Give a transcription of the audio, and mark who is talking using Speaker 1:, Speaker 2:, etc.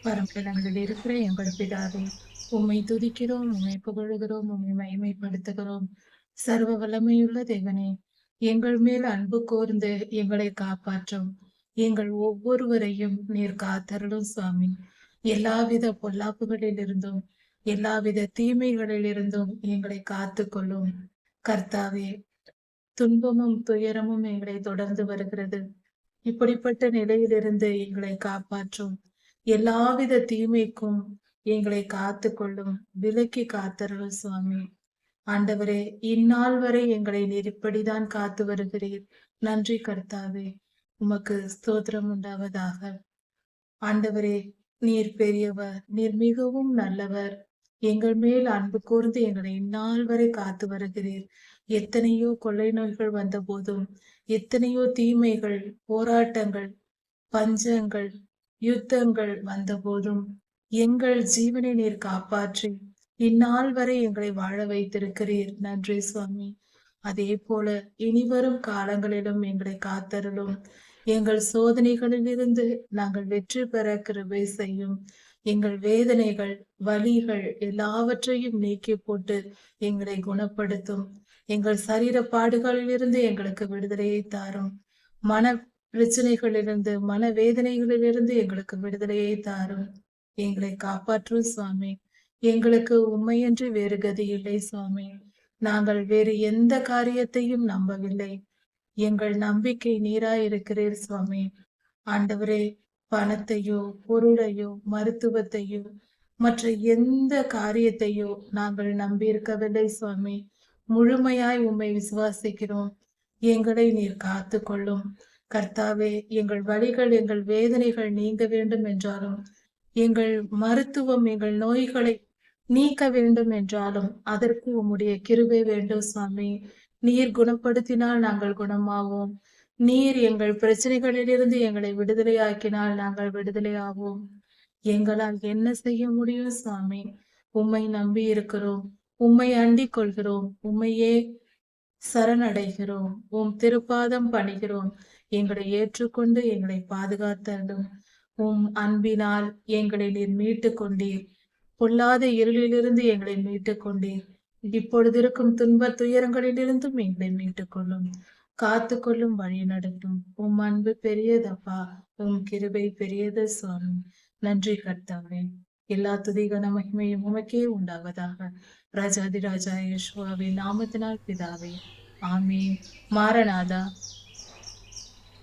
Speaker 1: பரம்பரைகளில் இருக்கிற எங்கள் பிதாவே, உம்மை துதிக்கிறோம், உம்மை புகழுகிறோம், உம்மை மகிமைப்படுத்துகிறோம். சர்வ வல்லமையுள்ள தேவனே, எங்கள் மேல் அன்பு கூர்ந்து எங்களை காப்பாற்றும். எங்கள் ஒவ்வொருவரையும் நீர் காத்தருளும் சுவாமி. எல்லாவித பொல்லாப்புகளிலிருந்தும் எல்லாவித தீமைகளிலிருந்தும் எங்களை காத்துக்கொள்ளும். கர்த்தாவே, துன்பமும் துயரமும் எங்களை தொடர்ந்து வருகிறது. இப்படிப்பட்ட நிலையிலிருந்து எங்களை காப்பாற்றும். எல்லாவித தீமைக்கும் எங்களை காத்துக்கொள்ளும். விலக்கி காத்தருளும் சுவாமி. ஆண்டவரே, இந்நாள் வரை எங்களை நீர் இப்படிதான் காத்து வருகிறீர். நன்றி கர்த்தாவே. உமக்கு ஸ்தோத்திரம் உண்டாவதாக. ஆண்டவரே, நீர் பெரியவர், நீர் மிகவும் நல்லவர். எங்கள் மேல் அன்பு கூர்ந்து எங்களை இந்நாள் வரை காத்து வருகிறீர். எத்தனையோ கொள்ளை நோய்கள் வந்த போதும், எத்தனையோ தீமைகள், போராட்டங்கள், பஞ்சங்கள், யுத்தங்கள் வந்த போதும் எங்கள் ஜீவனை நீர் காப்பாற்றி இந்நாள் வரை எங்களை வாழ வைத்திருக்கிறீர். நன்றி சுவாமி. அதே போல இனிவரும் காலங்களிலும் எங்களை காத்தருளும். எங்கள் சோதனைகளிலிருந்து நாங்கள் வெற்றி பெற கிருபை செய்யும். எங்கள் வேதனைகள், வலிகள் எல்லாவற்றையும் நீக்கி போட்டு எங்களை குணப்படுத்தும். எங்கள் சரீர பாடுகளிலிருந்து எங்களுக்கு விடுதலையை தாரும். மன பிரச்சனைகளிலிருந்து, மன வேதனைகளிலிருந்து எங்களுக்கு விடுதலையை தாரும். எங்களை காப்பாற்றும் சுவாமி. எங்களுக்கு உண்மையன்றி வேறு கதி இல்லை சுவாமி. நாங்கள் வேறு எந்த காரியத்தையும் நம்பவில்லை. எங்கள் நம்பிக்கை நீராயிருக்கிறீர் சுவாமி. ஆண்டவரே, பணத்தையோ, பொருளையோ, மருத்துவத்தையோ, மற்ற எந்த காரியத்தையோ நாங்கள் நம்பியிருக்கவில்லை சுவாமி. முழுமையாய் உம்மை விசுவாசிக்கிறோம். எங்களை நீர் காத்து கொள்ளும். கர்த்தாவே, எங்கள் வலிகள், எங்கள் வேதனைகள் நீங்க வேண்டும் என்றாலும், எங்கள் மருத்துவம், எங்கள் நோய்களை நீக்க வேண்டும் என்றாலும், அதற்கு உம்முடைய கிருபை வேண்டும் சுவாமி. நீர் குணப்படுத்தினால் நாங்கள் குணமாவோம். நீர் எங்கள் பிரச்சனைகளிலிருந்து எங்களை விடுதலையாக்கினால் நாங்கள் விடுதலையாவோம். எங்களால் என்ன செய்ய முடியும் சுவாமி? உம்மை நம்பி இருக்கிறோம். உம்மை அண்டிக் கொள்கிறோம். உம்மையே சரணடைகிறோம். உம் திருப்பாதம் பணிகிறோம். எங்களை ஏற்றுக்கொண்டு எங்களை பாதுகாத்தருளும். உம் அன்பினால் எங்களை நீர் மீட்டு கொண்டீர். பொல்லாத இருளிலிருந்து எங்களை மீட்டுக் கொண்டீர். இப்பொழுது இருக்கும் துன்ப துயரங்களிலிருந்தும் எங்களை மீட்டுக் கொள்ளும். காத்து கொள்ளும், வழி நடத்தும். உம் அன்பு பெரியதப்பா. உம் கிருபை பெரியது சுவாமி. நன்றி கர்த்தாவே. எல்லா துதிகன மகிமையும் உமக்கே உண்டாவதாக. ராஜாதி ராஜா யேசுவாவின் நாமத்தினால் பிதாவே. ஆமென். மாரநாதா.